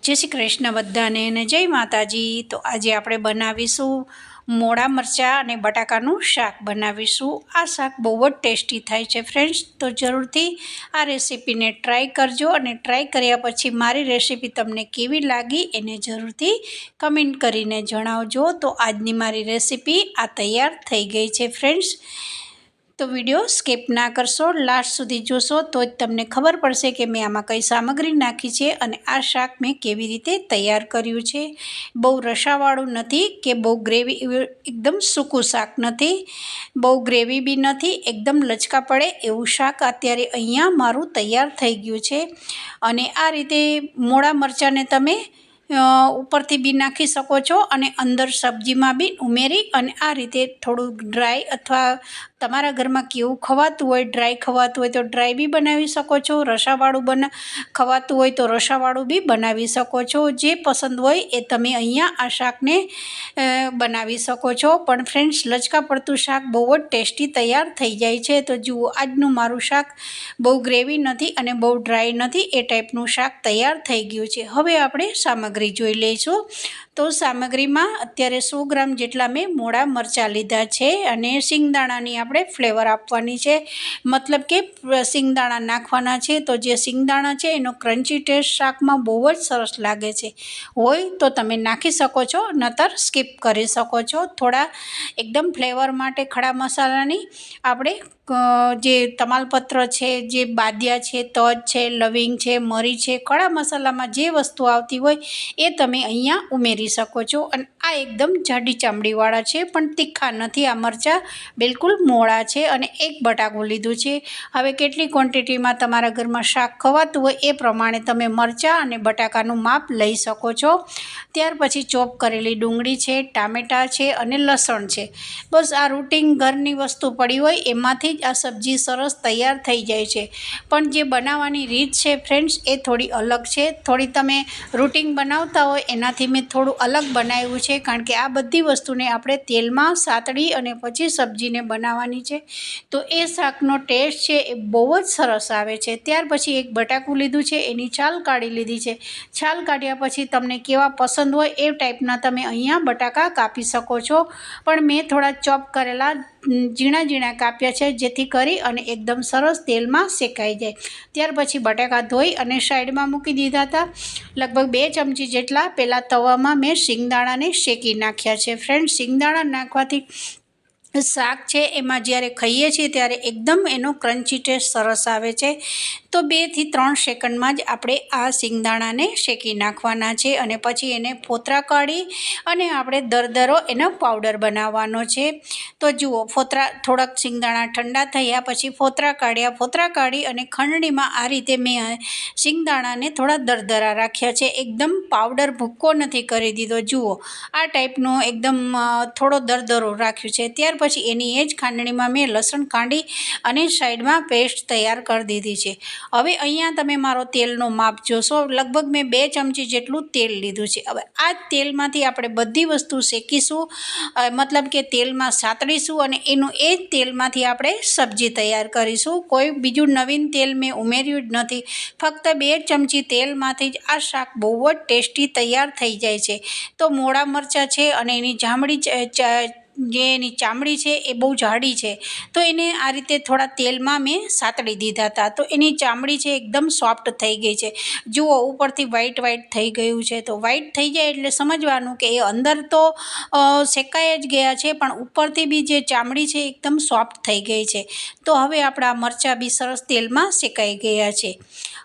जय श्री कृष्ण बधाने ने जय माताजी। तो आज આપણે બનાવીશું મોડા મરચાં અને બટાકાનું શાક બનાવીશું। આ શાક બહુ જ ટેસ્ટી થાય છે ફ્રેન્ડ્સ, તો જરૂરથી આ રેસીપીને ટ્રાય કરજો અને ટ્રાય કર્યા પછી મારી રેસીપી તમને કેવી લાગી એને જરૂરથી કમેન્ટ કરીને જણાવજો। તો આજની મારી રેસીપી આ તૈયાર થઈ ગઈ છે ફ્રેન્ડ્સ। तो वीडियो स्कीप ना करशो, लास्ट सुधी जोशो तो तमने खबर पड़शे कि मैं आमां कई सामग्री नाखी छे अने आ शाक मैं केवी रीते तैयार कर्युं छे। बहु रसावाळुं नथी के बहु ग्रेवी, एकदम सूकું शाक नथी, बहु ग्रेवी बी नथी, एकदम लचका पड़े एवुं शाक अत्यारे अहींया मारुं तैयार थई गयुं छे। अने आ रीते मोड़ा मरचाने तमे उपरथी बी नाखी शको छो अने अंदर सब्जीमां बी उमेरी अने आ रीते थोड़ुं ड्राय अथवा तमारा घरमां केवुं खवातुं होय, ड्राय खवातुं होय तो ड्राय बी बनावी शको छो, रसावाळुं खवातुं होय तो रसावाळुं बी बनावी शको छो। जे पसंद होय ए तमे अहींया आ शाकने बनावी शको छो। पण फ्रेंड्स, लचका पड़तुं शाक बहु ज टेस्टी तैयार थई जाय छे। तो जुओ, आजनुं मारुं शाक बहु ग्रेवी नथी अने बहु ड्राय नथी, ए टाइपनुं शाक तैयार थई गयुं छे। हवे आपणे सामग्री जोई लईशुं। तो सामग्री में अत्यारे 100 ग्राम जेटला मैं मोड़ा मरचा लीधा छे अने सींगदाणानी आपणे फ्लेवर आपवानी छे, मतलब के सींगदाणा नाखवाना छे। तो जे सींगदाणा छे एनो क्रंची टेस्ट शाक में बहु ज सरस लागे छे, होय तो तमे नाखी शको छो, नहीतर स्कीप करी शको छो। थोड़ा एकदम फ्लेवर माटे खड़ा मसालानी आपणे जे तमालपत्र छे, जे बादिया छे, तज छे, लविंग छे, मरी छे, खड़ा मसालामां जे वस्तु आवती होय ए तमे अहींया उमेरी शको छो। अने आ एकदम जाडी चामडीवाळा छे पण तीखा नथी, आ मरचा बिल्कुल मोळा छे। अने एक बटाकું લીધું છે। હવે કેટલી ક્વોન્ટિટીમાં તમારા ઘરમાં શાક ખવાતું હોય એ પ્રમાણે તમે મરચાં અને બટાકાનું માપ લઈ શકો છો। ત્યાર પછી ચોપ કરેલી ડુંગળી છે, ટામેટાં છે અને લસણ છે। બસ આ રૂટીન ઘરની વસ્તુ પડી હોય એમાંથી જ આ સબ્જી સરસ તૈયાર થઈ જાય છે। પણ જે બનાવવાની રીત છે ફ્રેન્ડ્સ એ થોડી અલગ છે। થોડી તમે રૂટીન બનાવતા હોય એનાથી મેં થોડું અલગ બનાવ્યું છે, કારણ કે આ બધી વસ્તુને આપણે તેલમાં સાતળી અને પછી સબ્જીને બનાવવાની છે। તો એ શાકનો ટેસ્ટ છે એ બહુ જ સરસ આવે છે। ત્યાર પછી એક બટાકું લીધું છે, એની છાલ કાઢી લીધી છે। છાલ કાઢ્યા પછી તમને કેવા પસંદ હોય એ ટાઈપના તમે અહીંયા બટાકા કાપી શકો છો, પણ મેં થોડા ચોપ કરેલા ઝીણા ઝીણા કાપ્યા છે, જેથી કરી અને એકદમ સરસ તેલમાં શેકાઈ જાય। ત્યાર પછી બટાકા ધોઈ અને સાઈડમાં મૂકી દીધા હતા। લગભગ 2 ચમચી જેટલા પહેલાં તવામાં મેં શિંગદાણાને શેકી નાખ્યા છે। ફ્રેન્ડ, શિંગદાણા નાખવાથી શાક છે એમાં જ્યારે ખાઈએ છીએ ત્યારે એકદમ એનો ક્રન્ચી ટેસ્ટ સરસ આવે છે। તો 2 થી 3 સેકન્ડમાં જ આપણે આ શિંગદાણાને શેકી નાખવાના છે અને પછી એને ફોતરા કાઢી અને આપણે દરદરો એનો પાવડર બનાવવાનો છે। તો જુઓ, ફોતરા થોડાક શિંગદાણા ઠંડા થયા પછી ફોતરા કાઢ્યા, ફોતરા કાઢી અને ખંડણીમાં આ રીતે મેં શિંગદાણાને થોડા દરદરા રાખ્યા છે, એકદમ પાવડર ભૂક્કો નથી કરી દીધો। જુઓ, આ ટાઈપનો એકદમ થોડો દરદરો રાખ્યું છે। ત્યાર પછી એની એ જ ખાંડણીમાં મેં લસણ કાઢી અને સાઈડમાં પેસ્ટ તૈયાર કરી દીધી છે। હવે અહીંયા તમે મારો તેલનો માપ જોશો, લગભગ મેં 2 ચમચી જેટલું તેલ લીધું છે। હવે આ તેલમાંથી આપણે બધી વસ્તુ શેકીશું, મતલબ કે તેલમાં સાતળીશું અને એનું એ જ તેલમાંથી આપણે સબ્જી તૈયાર કરીશું। કોઈ બીજું નવીન તેલ મેં ઉમેર્યું જ નથી, ફક્ત 2 ચમચી તેલમાંથી જ આ શાક બહુ જ ટેસ્ટી તૈયાર થઈ જાય છે। તો મોળા મરચાં છે અને એની જે એની ચામડી છે એ બહુ જાડી છે, તો એને આ રીતે થોડા તેલમાં મેં સાતળી દીધા હતા। તો એની ચામડી છે એકદમ સોફ્ટ થઈ ગઈ છે। જુઓ, ઉપરથી વ્હાઈટ વ્હાઈટ થઈ ગયું છે। તો વ્હાઈટ થઈ જાય એટલે સમજવાનું કે એ અંદર તો શેકાઈ જ ગયા છે, પણ ઉપરથી બી જે ચામડી છે એકદમ સોફ્ટ થઈ ગઈ છે। તો હવે આપણા મરચાં બી સરસ તેલમાં શેકાઈ ગયા છે।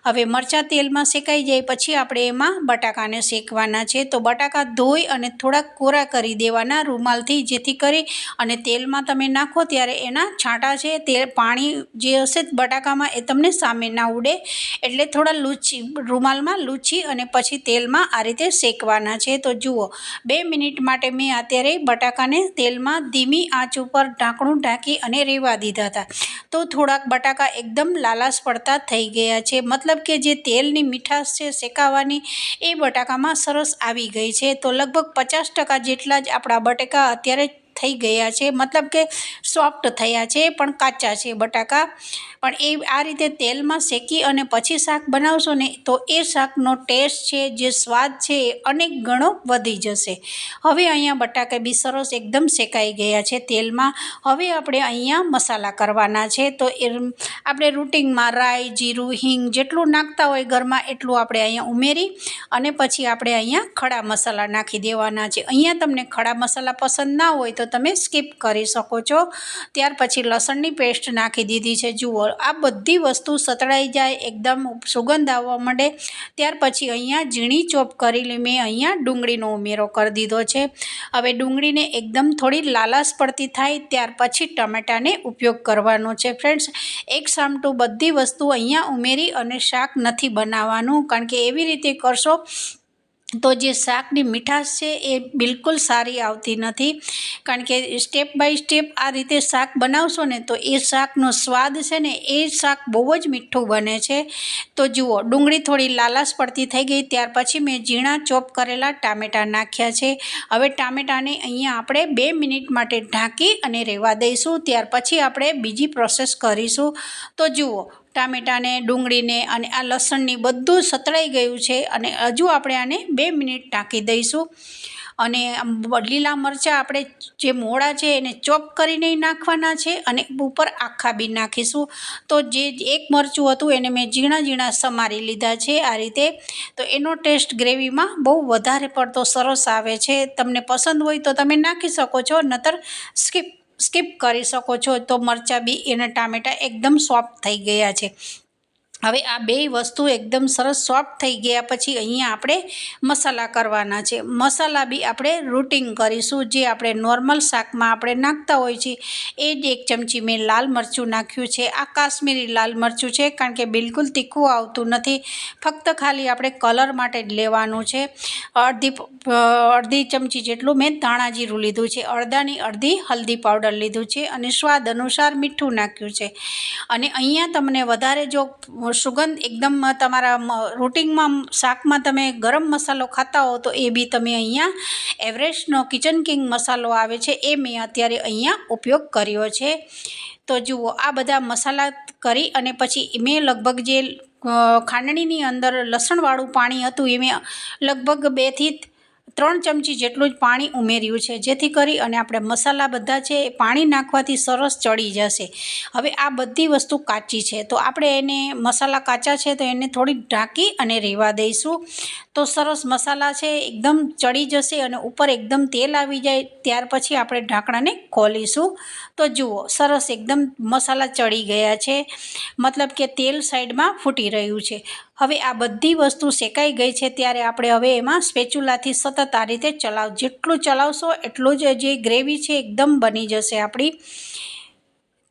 હવે મરચાં તેલમાં શેકાઈ જાય પછી આપણે એમાં બટાકાને શેકવાના છે। તો બટાકા ધોઈ અને થોડાક કોરા કરી દેવાના રૂમાલથી, જેથી કરી અને તેલમાં તમે નાખો ત્યારે એના છાંટા છે, તેલ પાણી જે હશે બટાકામાં એ તમને સામે ના ઉડે, એટલે થોડા રૂમાલમાં લૂછી અને પછી તેલમાં આ રીતે શેકવાના છે। તો જુઓ, 2 મિનિટ માટે મેં અત્યારે બટાકાને તેલમાં ધીમી આંચ ઉપર ઢાંકણું ઢાંકી અને રહેવા દીધા હતા। તો થોડાક બટાકા એકદમ લાલાશ પડતા થઈ ગયા છે, મતલબ કે જે તેલની મીઠાશ છે શેકાવાની એ બટાકામાં સરસ આવી ગઈ છે। તો લગભગ 50% જેટલા જ આપણા બટાકા અત્યારે થઈ ગયા છે, મતલબ કે સોફ્ટ થયા છે પણ કાચા છે બટાકા. પણ એ આ રીતે તેલમાં શેકી અને પછી શાક બનાવશો ને તો એ શાકનો ટેસ્ટ છે, જે સ્વાદ છે એ અનેક ગણો વધી જશે. હવે અહીંયા બટાકા બી સરસ એકદમ શેકાઈ ગયા છે તેલમાં. હવે આપણે અહીંયા મસાલા કરવાના છે. તો એ આપણે રૂટિનમાં રાઈ, જીરું, હિંગ જેટલું નાખતા હોય ઘરમાં એટલું આપણે અહીંયા ઉમેરી અને પછી આપણે અહીંયા ખડા મસાલા નાખી દેવાના છે. અહીંયા તમને ખડા મસાલા પસંદ ના હોય તો તમે સ્કીપ કરી શકો છો. ત્યાર પછી લસણની પેસ્ટ નાખી દીધી છે. જુઓ, આ બધી વસ્તુ સતળાઈ જાય, એકદમ સુગંધ આવવા માંડે ત્યાર પછી અહીંયા ઝીણી ચોપ કરેલી મેં અહીંયા ડુંગળીનો ઉમેરો કરી દીધો છે. હવે ડુંગળીને એકદમ થોડી લાલાશ પડતી થાય ત્યાર પછી ટમેટાને ઉપયોગ કરવાનો છે. ફ્રેન્ડ્સ, એક સામટું બધી વસ્તુ અહીંયા ઉમેરી અને શાક નથી બનાવવાનું, કારણ કે એવી રીતે કરશો તો જે શાકની મીઠાશ છે એ બિલકુલ સારી આવતી નથી. કારણ કે સ્ટેપ બાય સ્ટેપ આ રીતે શાક બનાવશો ને તો એ શાકનો સ્વાદ છે ને એ શાક બહુ જ મીઠું બને છે. તો જુઓ, ડુંગળી થોડી લાલાશ પડતી થઈ ગઈ ત્યાર પછી મેં ઝીણા ચોપ કરેલા ટામેટાં નાખ્યા છે. હવે ટામેટાને અહીંયા આપણે 2 મિનિટ માટે ઢાંકી અને રહેવા દઈશું. ત્યાર પછી આપણે બીજી પ્રોસેસ કરીશું. તો જુઓ, ટામેટાને, ડુંગળીને અને આ લસણની બધું સતળાઈ ગયું છે અને હજુ આપણે આને 2 મિનિટ ઢાંકી દઈશું. અને લીલા મરચાં આપણે જે મોળા છે એને ચોપ કરીને નાખવાના છે અને ઉપર આખા બી નાખીશું. તો જે એક મરચું હતું એને મેં ઝીણા ઝીણા સમારી લીધા છે આ રીતે. તો એનો ટેસ્ટ ગ્રેવીમાં બહુ વધારે પડતો સરસ આવે છે. તમને પસંદ હોય તો તમે નાખી શકો છો, નહીતર સ્કીપ કરી શકો છો. તો મરચાં બી અને ટામેટાં એકદમ સોફ્ટ થઈ ગયા છે. હવે આ બે વસ્તુ એકદમ સરસ સોફ્ટ થઈ ગયા પછી અહીંયા આપણે મસાલા કરવાના છે. મસાલા બી આપણે રૂટિન કરીશું, જે આપણે નોર્મલ શાકમાં આપણે નાખતા હોય છે. એ જ 1 ચમચી મેં લાલ મરચું નાખ્યું છે. આ કાશ્મીરી લાલ મરચું છે, કારણ કે બિલકુલ તીખું આવતું નથી, ફક્ત ખાલી આપણે કલર માટે જ લેવાનું છે. અડધી ચમચી જેટલું મેં ધાણા જીરું લીધું છે. અડધાની અડધી હલ્દી પાવડર લીધું છે અને સ્વાદ અનુસાર મીઠું નાખ્યું છે. અને અહીંયા તમને વધારે જો સુગંધ એકદમ તમારા રૂટિનમાં શાકમાં તમે ગરમ મસાલો ખાતા હો તો એ બી તમે અહીંયા એવરેસ્ટનો કિચન કિંગ મસાલો આવે છે એ મેં અત્યારે અહીંયા ઉપયોગ કર્યો છે. તો જુઓ, આ બધા મસાલા કરી અને પછી મેં લગભગ જે ખાંડણીની અંદર લસણવાળું પાણી હતું એ મેં લગભગ 2 થી 3 ચમચી જેટલું જ પાણી ઉમેર્યું છે, જેથી કરી અને આપણે મસાલા બધા છે એ પાણી નાખવાથી સરસ ચડી જશે. હવે આ બધી વસ્તુ કાચી છે તો આપણે એને મસાલા કાચા છે તો એને થોડી ઢાંકી અને રહેવા દઈશું. તો સરસ મસાલા છે એકદમ ચડી જશે અને ઉપર એકદમ તેલ આવી જાય ત્યાર પછી આપણે ઢાંકણાને ખોલીશું. તો જુઓ, સરસ એકદમ મસાલા ચડી ગયા છે, મતલબ કે તેલ સાઈડમાં ફૂટી રહ્યું છે. હવે આ બધી વસ્તુ શેકાઈ ગઈ છે ત્યારે આપણે હવે એમાં સ્પેચ્યુલાથી સતત આ રીતે જેટલું ચલાવશો એટલું જ જે ગ્રેવી છે એકદમ બની જશે આપણી.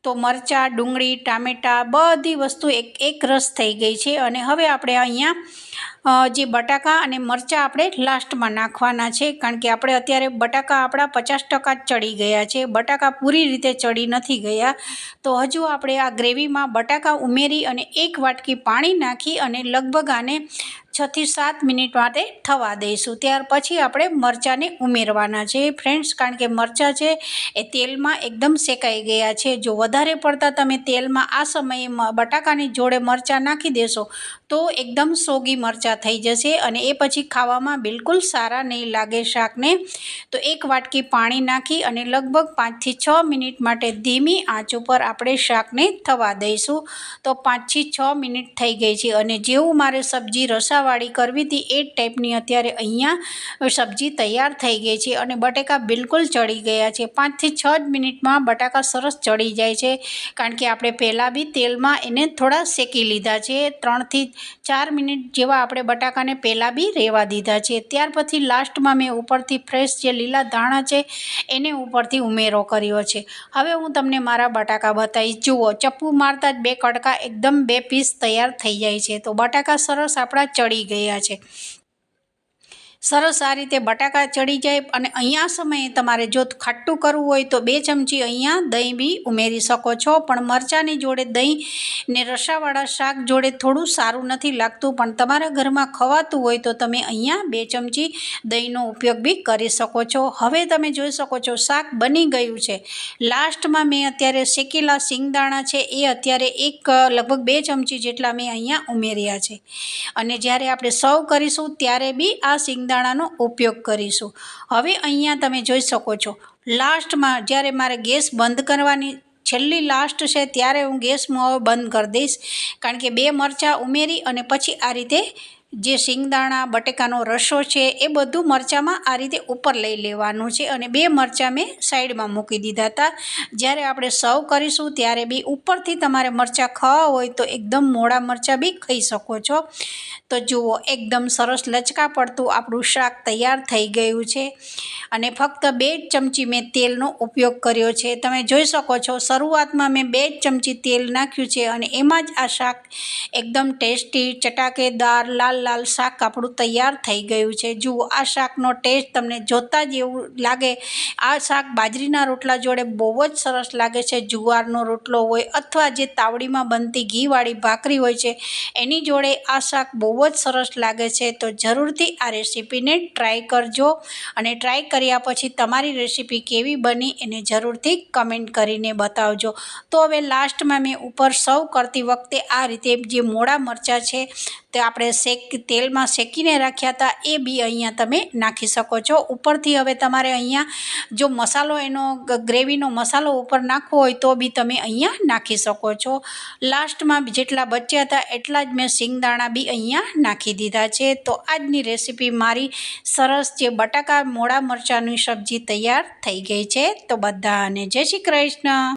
તો મરચાં, ડુંગળી, ટામેટાં બધી વસ્તુ એક રસ થઈ ગઈ છે. અને હવે આપણે અહીંયા જે બટાકા અને મરચાં આપણે લાસ્ટમાં નાખવાના છે, કારણ કે આપણે અત્યારે બટાકા આપણા 50% જ ચડી ગયા છે, બટાકા પૂરી રીતે ચડી નથી ગયા. તો હજુ આપણે આ ગ્રેવીમાં બટાકા ઉમેરી અને 1 વાટકી પાણી નાખી અને લગભગ આને 6 થી 7 મિનિટ માટે થવા દઈશું. ત્યાર પછી આપણે મરચાંને ઉમેરવાના છે ફ્રેન્ડ્સ, કારણ કે મરચાં છે એ તેલમાં એકદમ શેકાઈ ગયા છે. જો વધારે પડતા તમે તેલમાં આ સમયે બટાકાની જોડે મરચાં નાખી દેશો તો એકદમ સોગી મરચાં થઈ જશે અને એ પછી ખાવામાં બિલકુલ સારા નહીં લાગે શાકને. તો 1 વાટકી પાણી નાખી અને લગભગ 5 થી 6 મિનિટ માટે ધીમી આંચ ઉપર આપણે શાકને થવા દઈશું. તો 5 થી 6 મિનિટ થઈ ગઈ છે અને જેવું મારે સબ્જી રસાવાળી કરવી હતી એ ટાઈપની અત્યારે અહીંયા સબ્જી તૈયાર થઈ ગઈ છે અને બટાકા બિલકુલ ચડી ગયા છે. 5 થી 6 મિનિટમાં બટાકા સરસ ચડી જાય છે, કારણ કે આપણે પહેલાં બી તેલમાં એને થોડા શેકી લીધા છે. 3 થી 4 મિનિટ જેવા આપણે બટાકાને પહેલાં બી રહેવા દીધા છે. ત્યાર પછી લાસ્ટમાં મેં ઉપરથી ફ્રેશ જે લીલા ધાણા છે એને ઉપરથી ઉમેરો કર્યો છે. હવે હું તમને મારા બટાકા બતાવીશ. જુઓ, ચપ્પુ મારતા જ 2 કડકા એકદમ 2 પીસ તૈયાર થઈ જાય છે. તો બટાકા સરસ આપણા ચડી ગયા છે. સરસ આ રીતે બટાકા ચડી જાય અને અહીંયા સમયે તમારે જો ખાટું કરવું હોય તો 2 ચમચી અહીંયા દહીં બી ઉમેરી શકો છો, પણ મરચાંની જોડે દહીં ને રસાવાળા શાક જોડે થોડું સારું નથી લાગતું, પણ તમારા ઘરમાં ખવાતું હોય તો તમે અહીંયા 2 ચમચી દહીંનો ઉપયોગ બી કરી શકો છો. હવે તમે જોઈ શકો છો શાક બની ગયું છે. લાસ્ટમાં મેં અત્યારે શેકેલા સિંગદાણા છે એ અત્યારે લગભગ 2 ચમચી જેટલા મેં અહીંયા ઉમેર્યા છે, અને જ્યારે આપણે સર્વ કરીશું ત્યારે બી આ સિંગદાણાનો ઉપયોગ કરીશું. હવે અહીંયા તમે જોઈ શકો છો લાસ્ટમાં જ્યારે મારે ગેસ બંધ કરવાની છેલ્લી લાસ્ટ છે ત્યારે હું ગેસ બંધ કરી દઈશ, કારણ કે 2 મરચાં ઉમેરી અને પછી આ રીતે જે સિંગદાણા બટેકાનો રસો છે એ બધું મરચાંમાં આ રીતે ઉપર લઈ લેવાનું છે, અને 2 મરચાં મેં સાઈડમાં મૂકી દીધા હતા. જ્યારે આપણે સર્વ કરીશું ત્યારે બી ઉપરથી તમારે મરચાં ખાવા હોય તો એકદમ મોડા મરચાં બી ખાઈ શકો છો. તો જુઓ એકદમ સરસ લચકા પડતું આપણું શાક તૈયાર થઈ ગયું છે, અને ફક્ત 2 જ ચમચી મેં તેલનો ઉપયોગ કર્યો છે. તમે જોઈ શકો છો શરૂઆતમાં મેં 2 જ ચમચી તેલ નાખ્યું છે અને એમાં જ આ શાક એકદમ ટેસ્ટી ચટાકેદાર લાલ શાક આપણું તૈયાર થઈ ગયું છે. જુઓ આ શાકનો ટેસ્ટ તમને જોતાં જ એવું લાગે, આ શાક બાજરીના રોટલા જોડે બહુ જ સરસ લાગે છે. જુવારનો રોટલો હોય અથવા જે તાવડીમાં બનતી ઘીવાળી ભાખરી હોય છે એની જોડે આ શાક બહુ જ સરસ લાગે છે. તો જરૂરથી આ રેસીપીને ટ્રાય કરજો, અને ટ્રાય કર્યા પછી તમારી રેસીપી કેવી બની એને જરૂરથી કમેન્ટ કરીને બતાવજો. તો હવે લાસ્ટમાં મેં ઉપર સર્વ કરતી વખતે આ રીતે જે મોડા મરચાં છે તે આપણે તેલમાં શેકીને રાખ્યા હતા એ બી અહીંયા તમે નાખી શકો છો ઉપરથી. હવે તમારે અહીંયા જો મસાલો એનો ગ્રેવીનો મસાલો ઉપર નાખવો હોય તો બી તમે અહીંયા નાખી શકો છો. લાસ્ટમાં જેટલા બચ્યા હતા એટલા જ મેં સિંગદાણા બી અહીંયા નાખી દીધા છે. તો આજની રેસીપી મારી સરસ જે બટાકા મોડા મરચાંની સબ્જી તૈયાર થઈ ગઈ છે. તો બધાને જય શ્રી કૃષ્ણ.